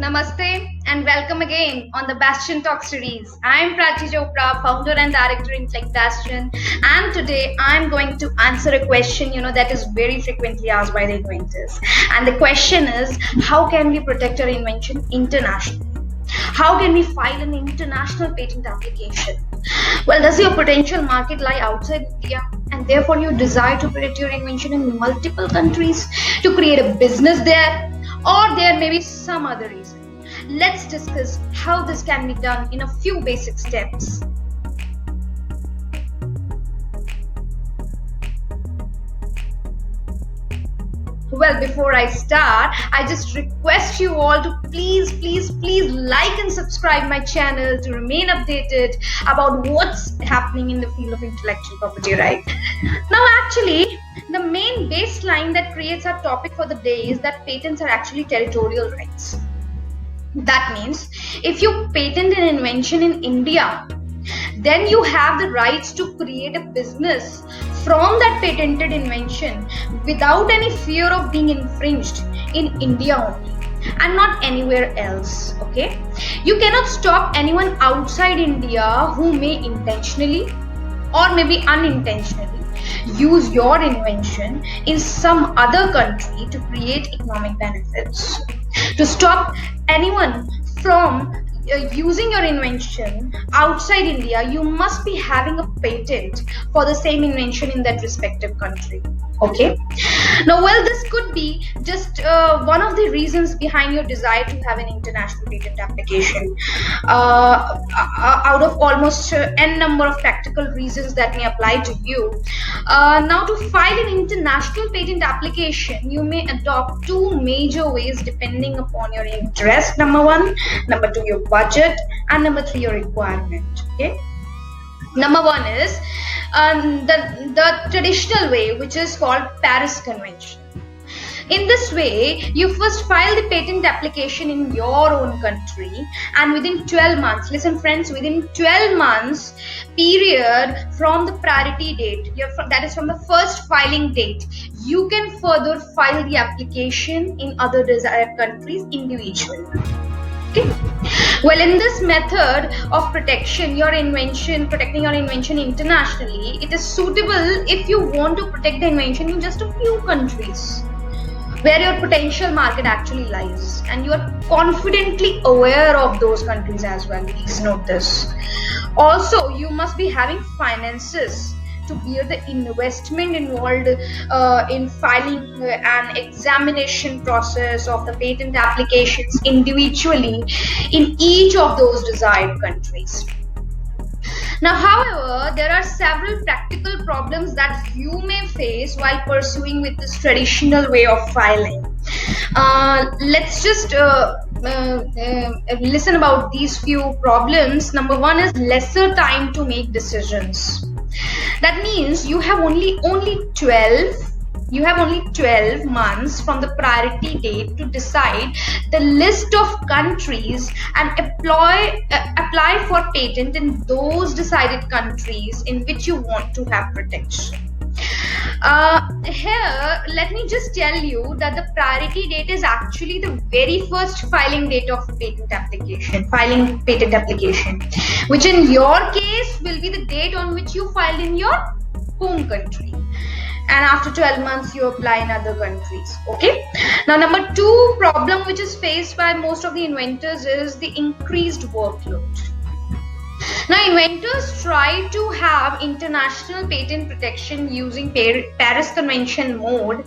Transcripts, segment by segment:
Namaste and welcome again on the Bastion Talk series. I'm Prachi Chopra, founder and director in Bastion, and today I'm going to answer a question that is very frequently asked by the inventors. And the question is, how can we protect our invention internationally? How can we file an international patent application? Well, does your potential market lie outside India and therefore you desire to protect your invention in multiple countries to create a business there? Or there may be some other reason. Let's discuss how this can be done in a few basic steps. Well, before I start, I just request you all to please like and subscribe my channel to remain updated about what's happening in the field of intellectual property right. Now, actually, the main baseline that creates our topic for the day is that patents are actually territorial rights. That means if you patent an invention in India, then you have the rights to create a business from that patented invention without any fear of being infringed in India only and not anywhere else. Okay, you cannot stop anyone outside India who may intentionally or maybe unintentionally use your invention in some other country to create economic benefits. To stop anyone from using your invention outside India, you must be having a patent for the same invention in that respective country. Okay. Now, well, this could be just one of the reasons behind your desire to have an international patent application out of almost n number of practical reasons that may apply to you. Now, to file an international patent application, you may adopt two major ways depending upon your interest. Number one, number two, your budget, and number three, your requirement. Okay. Number one is the traditional way, which is called Paris Convention. In this way, you first file the patent application in your own country, and within 12 months, listen friends, within 12 months period from the priority date, that is from the first filing date, you can further file the application in other desired countries individually. Okay. Well, in this method of protecting your invention internationally, it is suitable if you want to protect the invention in just a few countries where your potential market actually lies, and you are confidently aware of those countries as well. Please note this. Also, you must be having finances to bear the investment involved in filing an examination process of the patent applications individually in each of those desired countries. Now, however, there are several practical problems that you may face while pursuing with this traditional way of filing. Let's just listen about these few problems. Number one is lesser time to make decisions. That means you have only 12 months from the priority date to decide the list of countries and apply for patent in those decided countries in which you want to have protection. Here, let me just tell you that the priority date is actually the very first filing date of patent application, which in your case will be the date on which you filed in your home country. And after 12 months, you apply in other countries. Okay. Now, number two problem which is faced by most of the inventors is the increased workload. Now, inventors try to have international patent protection using Paris Convention mode,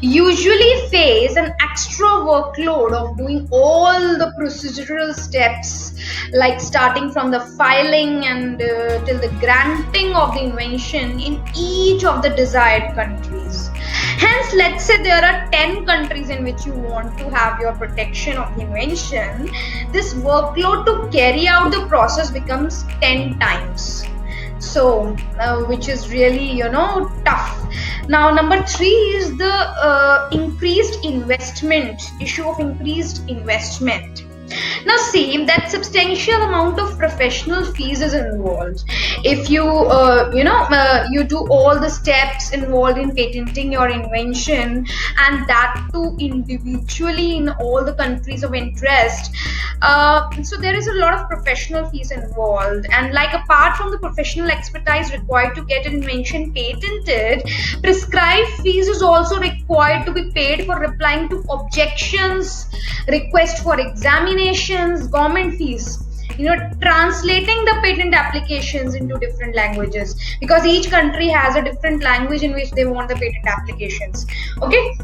usually face an extra workload of doing all the procedural steps, like starting from the filing and till the granting of the invention in each of the desired countries. Hence, let's say there are 10 countries in which you want to have your protection of the invention. This workload to carry out the process becomes 10 times. So, which is really, tough. Now, number three is the increased investment, issue of increased investment. Now see that substantial amount of professional fees is involved. If you you do all the steps involved in patenting your invention, and that too individually in all the countries of interest. So there is a lot of professional fees involved, and like apart from the professional expertise required to get an invention patented, prescribed fees is also required to be paid for replying to objections, request for examinations, government fees, translating the patent applications into different languages, because each country has a different language in which they want the patent applications. Okay.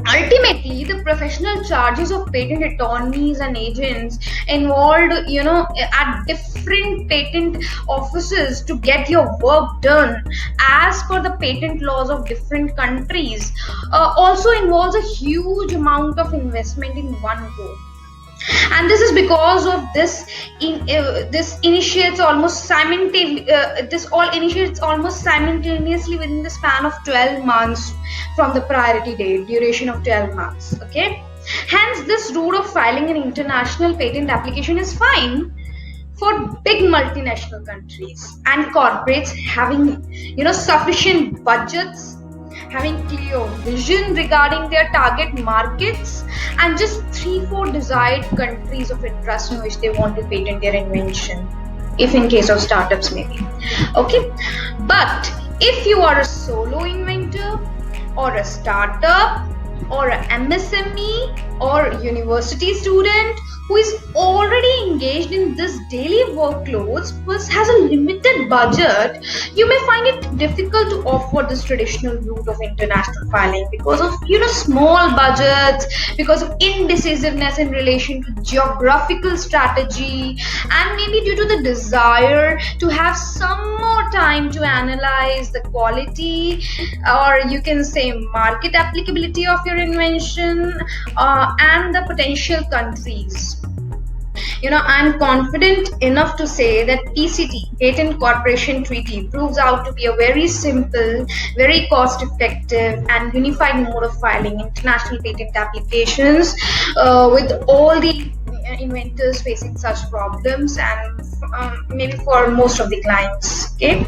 Ultimately, the professional charges of patent attorneys and agents involved, at different patent offices to get your work done as per the patent laws of different countries, also involves a huge amount of investment in one go. And this is because of this this initiates almost simultaneously within the span of 12 months from the priority date, duration of 12 months. Okay, hence this route of filing an international patent application is fine for big multinational countries and corporates having sufficient budgets, having clear vision regarding their target markets, and just 3-4 desired countries of interest in which they want to patent their invention, if in case of startups maybe. Okay, but if you are a solo inventor or a startup or a MSME or university student who is already engaged in this daily workloads but has a limited budget, you may find it difficult to offer this traditional route of international filing because of small budgets, because of indecisiveness in relation to geographical strategy, and maybe due to the desire to have some more time to analyze the quality, or you can say market applicability of your invention, and the potential countries. I'm confident enough to say that PCT, Patent Corporation Treaty, proves out to be a very simple, very cost-effective and unified mode of filing international patent applications, with all the inventors facing such problems, and maybe for most of the clients. Okay,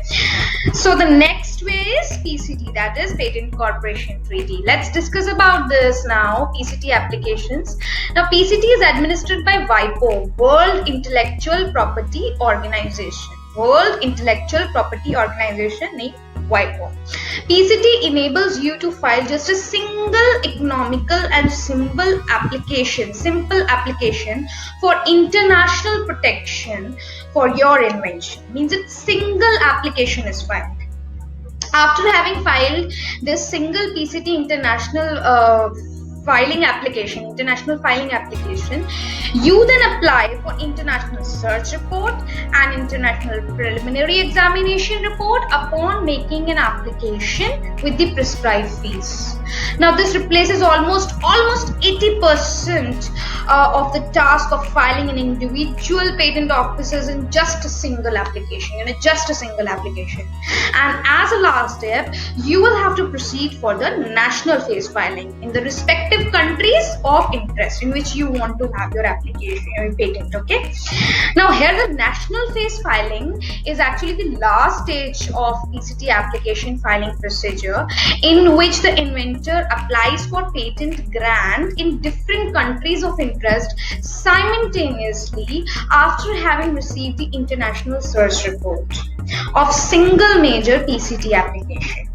so the next way is PCT, that is Patent Corporation Treaty. Let's discuss about this now. PCT applications. Now PCT is administered by WIPO, World Intellectual Property Organization. World Intellectual Property Organization, named WIPO. PCT enables you to file just a single economical and simple application for international protection for your invention. Means its single application is filed. After having filed this single PCT international filing application, you then apply for international search report and international preliminary examination report upon making an application with the prescribed fees. Now this replaces almost 80% of the task of filing an individual patent offices in just a single application, and as a last step, you will have to proceed for the national phase filing in the respective countries of interest in which you want to have your application patent. Okay, now here the national phase filing is actually the last stage of PCT application filing procedure, in which the inventor applies for patent grant in different countries of interest simultaneously after having received the international search report of single major PCT application.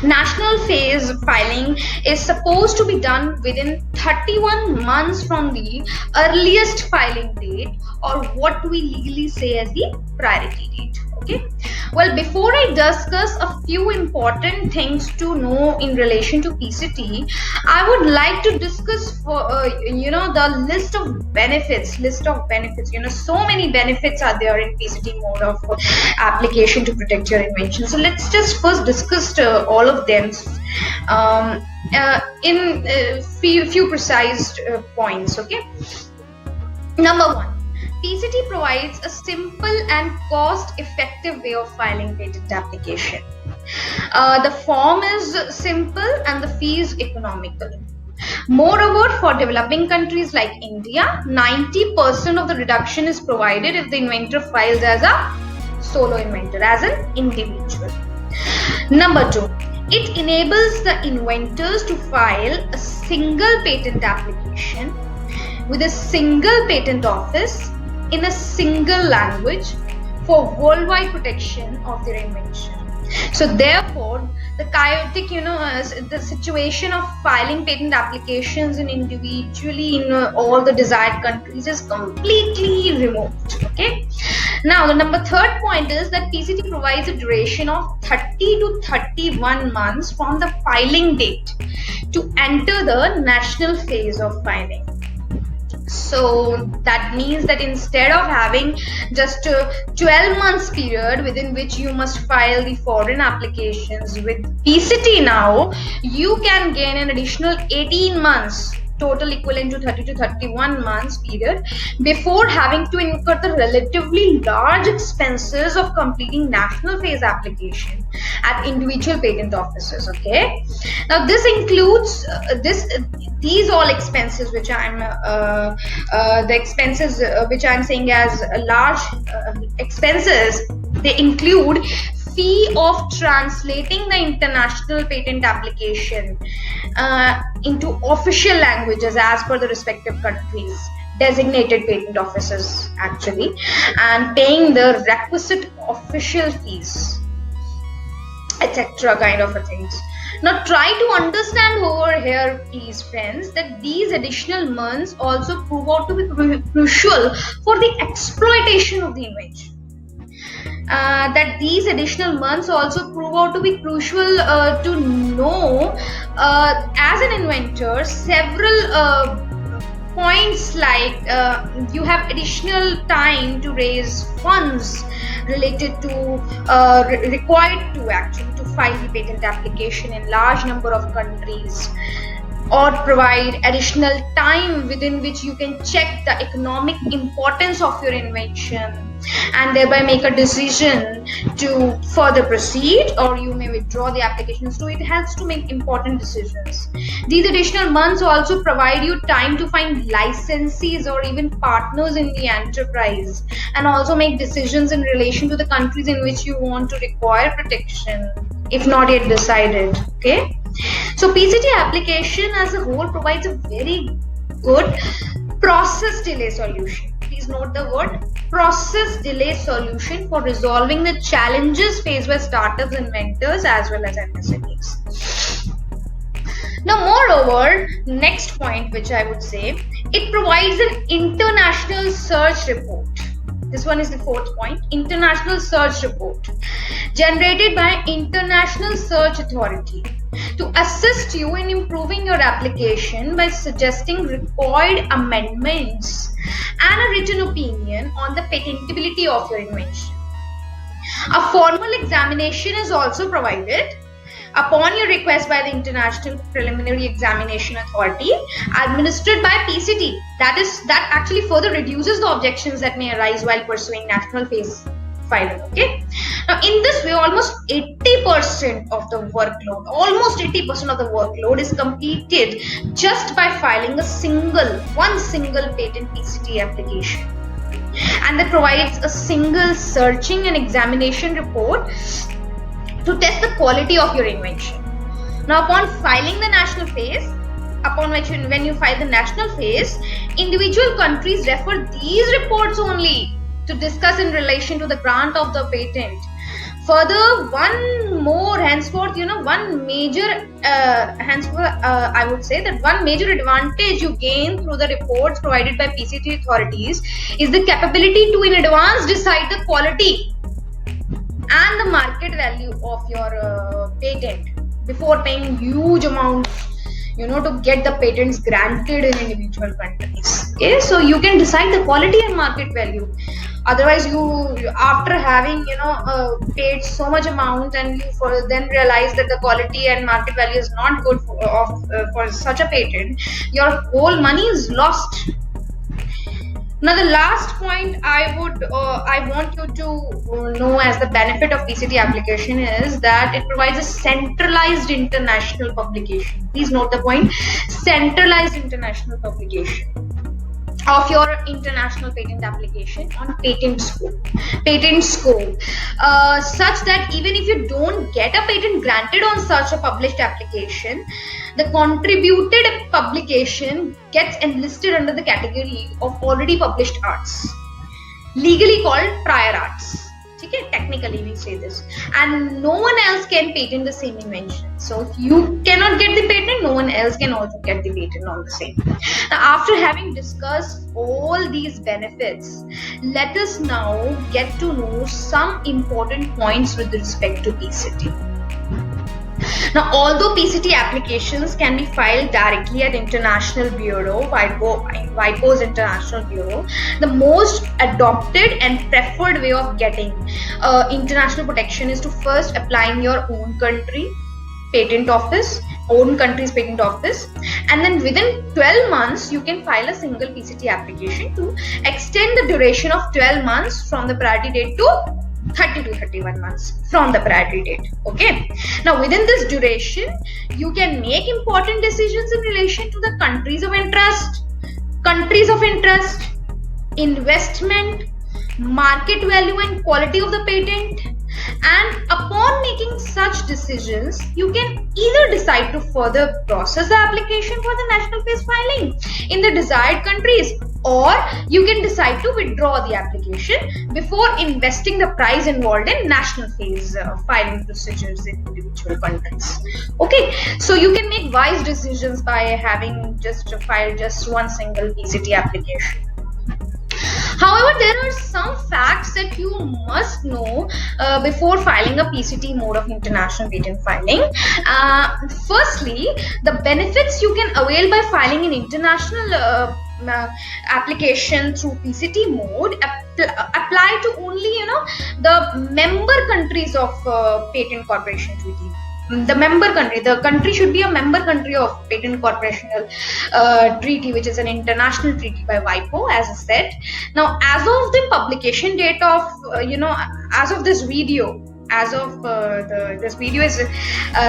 National phase filing is supposed to be done within 31 months from the earliest filing date, or what we legally say as the priority date. Okay, well, before I discuss a few important things to know in relation to PCT, I would like to discuss the list of benefits. So many benefits are there in PCT mode of application to protect your invention. So let's just first discuss all of them in few precise points. Okay, number one, PCT provides a simple and cost-effective way of filing patent application. The form is simple and the fee is economical. Moreover, for developing countries like India, 90% of the reduction is provided if the inventor files as a solo inventor, as an individual. Number 2, it enables the inventors to file a single patent application with a single patent office in a single language for worldwide protection of their invention. So therefore, the chaotic, the situation of filing patent applications individually in all the desired countries is completely removed. Okay. Now, the third point is that PCT provides a duration of 30 to 31 months from the filing date to enter the national phase of filing. So that means that instead of having just a 12 months period within which you must file the foreign applications, with PCT now you can gain an additional 18 months, total equivalent to 30 to 31 months period, before having to incur the relatively large expenses of completing national phase application at individual patent offices. Okay, now this includes these all expenses which I'm the expenses which I'm saying as large expenses. They include fee of translating the international patent application into official languages as per the respective countries, designated patent offices actually, and paying the requisite official fees, etc. kind of things. Now try to understand over here, please friends, that these additional months also prove out to be crucial for the exploitation of the invention. That these additional months also prove out to be crucial to know as an inventor several points, like you have additional time to raise funds related to required to actually to file the patent application in large number of countries, or provide additional time within which you can check the economic importance of your invention and thereby make a decision to further proceed, or you may withdraw the application. So it helps to make important decisions. These additional months also provide you time to find licensees or even partners in the enterprise, and also make decisions in relation to the countries in which you want to require protection if not yet decided. Okay, so PCT application as a whole provides a very good process delay solution. Please note the word process delay solution for resolving the challenges faced by startups, inventors as well as MSMEs. Now moreover, next point which I would say, it provides an international search report. This one is the fourth point, international search report generated by International Search Authority to assist you in improving your application by suggesting required amendments and a written opinion on the patentability of your invention. A formal examination is also provided upon your request by the International Preliminary Examination Authority administered by PCT. That actually further reduces the objections that may arise while pursuing national phase filing. Okay, now in this way almost 80% of the workload is completed just by filing one single patent PCT application, and that provides a single searching and examination report to test the quality of your invention. Now upon filing the national phase, when you file the national phase, individual countries refer these reports only to discuss in relation to the grant of the patent. Further, I would say that one major advantage you gain through the reports provided by PCT authorities is the capability to in advance decide the quality and the market value of your patent before paying huge amounts to get the patents granted in individual countries. Okay, so you can decide the quality and market value. Otherwise, you after having paid so much amount and you then realize that the quality and market value is not good for such a patent, your whole money is lost. Now, the last point I want you to know as the benefit of PCT application is that it provides a centralized international publication. Please note the point: centralized international publication of your international patent application on Patentscope, such that even if you don't get a patent granted on such a published application, the contributed publication gets enlisted under the category of already published arts, legally called prior arts. Okay, technically we say this, and no one else can patent the same invention. So if you cannot get the patent, no one else can also get the patent on the same. Now, after having discussed all these benefits, let us now get to know some important points with respect to PCT. Now, although PCT applications can be filed directly at International Bureau, WIPO's International Bureau, the most adopted and preferred way of getting international protection is to first apply in your own country patent office, and then within 12 months you can file a single PCT application to extend the duration of 12 months from the priority date to 30 to 31 months from the priority date. Okay, now within this duration you can make important decisions in relation to the countries of interest, investment, market value and quality of the patent, and upon making such decisions you can either decide to further process the application for the national phase filing in the desired countries, or you can decide to withdraw the application before investing the price involved in national phase filing procedures in individual countries. Okay, so you can make wise decisions by having just filed just one single PCT application. However, there are some facts that you must know before filing a PCT mode of international patent filing. Firstly, the benefits you can avail by filing an international application through PCT mode apply to only the member countries of Patent Corporation Treaty. The country should be a member country of Patent Corporation Treaty, which is an international treaty by WIPO, as I said. Now, as of the publication date of as of this video, this video is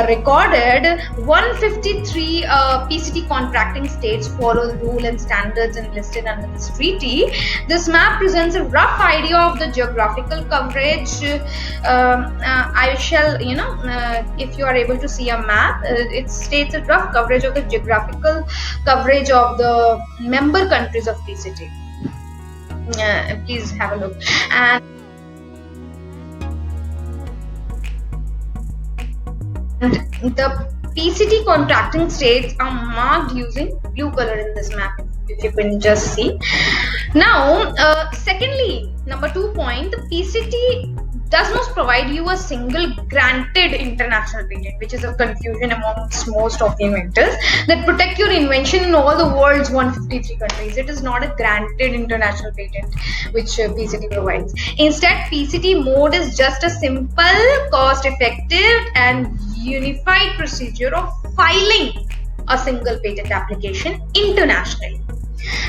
recorded, 153 PCT contracting states follow the rule and standards enlisted under this treaty. This map presents a rough idea of the geographical coverage. I shall, if you are able to see a map, it states a rough coverage of the geographical coverage of the member countries of PCT. Please have a look. And the PCT contracting states are marked using blue color in this map, if you can just see. Now, secondly, number 2 point, the PCT does not provide you a single granted international patent, which is a confusion amongst most of the inventors, that protect your invention in all the world's 153 countries. It is not a granted international patent which PCT provides. Instead, PCT mode is just a simple, cost-effective and unified procedure of filing a single patent application internationally.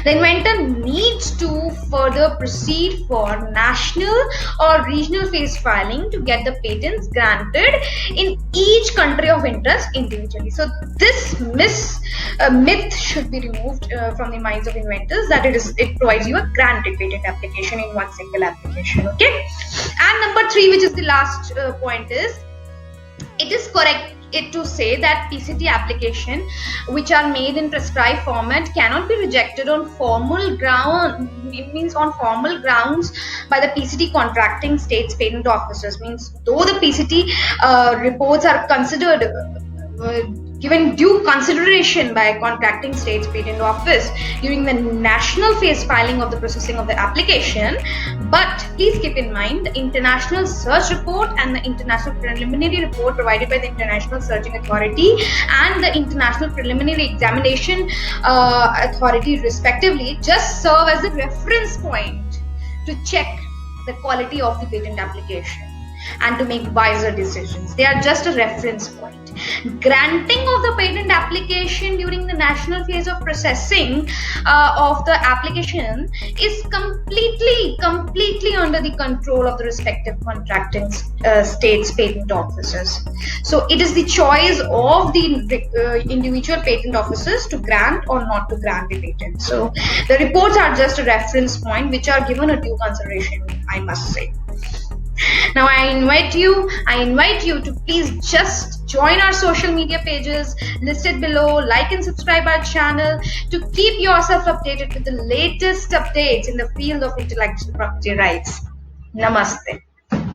The inventor needs to further proceed for national or regional phase filing to get the patents granted in each country of interest individually. So this myth should be removed from the minds of inventors, that it provides you a granted patent application in one single application. Okay, and number 3, which is the last point, is it is correct to say that PCT application which are made in prescribed format cannot be rejected on formal ground. It means on formal grounds by the PCT contracting states patent officers. Means though the PCT reports are considered given due consideration by contracting states patent office during the national phase filing of the processing of the application, but please keep in mind the international search report and the international preliminary report provided by the International Searching Authority and the International Preliminary Examination Authority respectively just serve as a reference point to check the quality of the patent application and to make wiser decisions. They are just a reference point. Granting of the patent application during the national phase of processing of the application is completely under the control of the respective contracting states patent officers. So it is the choice of the individual patent officers to grant or not to grant the patent. So the reports are just a reference point which are given a due consideration, I must say. Now I invite you to please just join our social media pages listed below, like and subscribe our channel to keep yourself updated with the latest updates in the field of intellectual property rights. Namaste.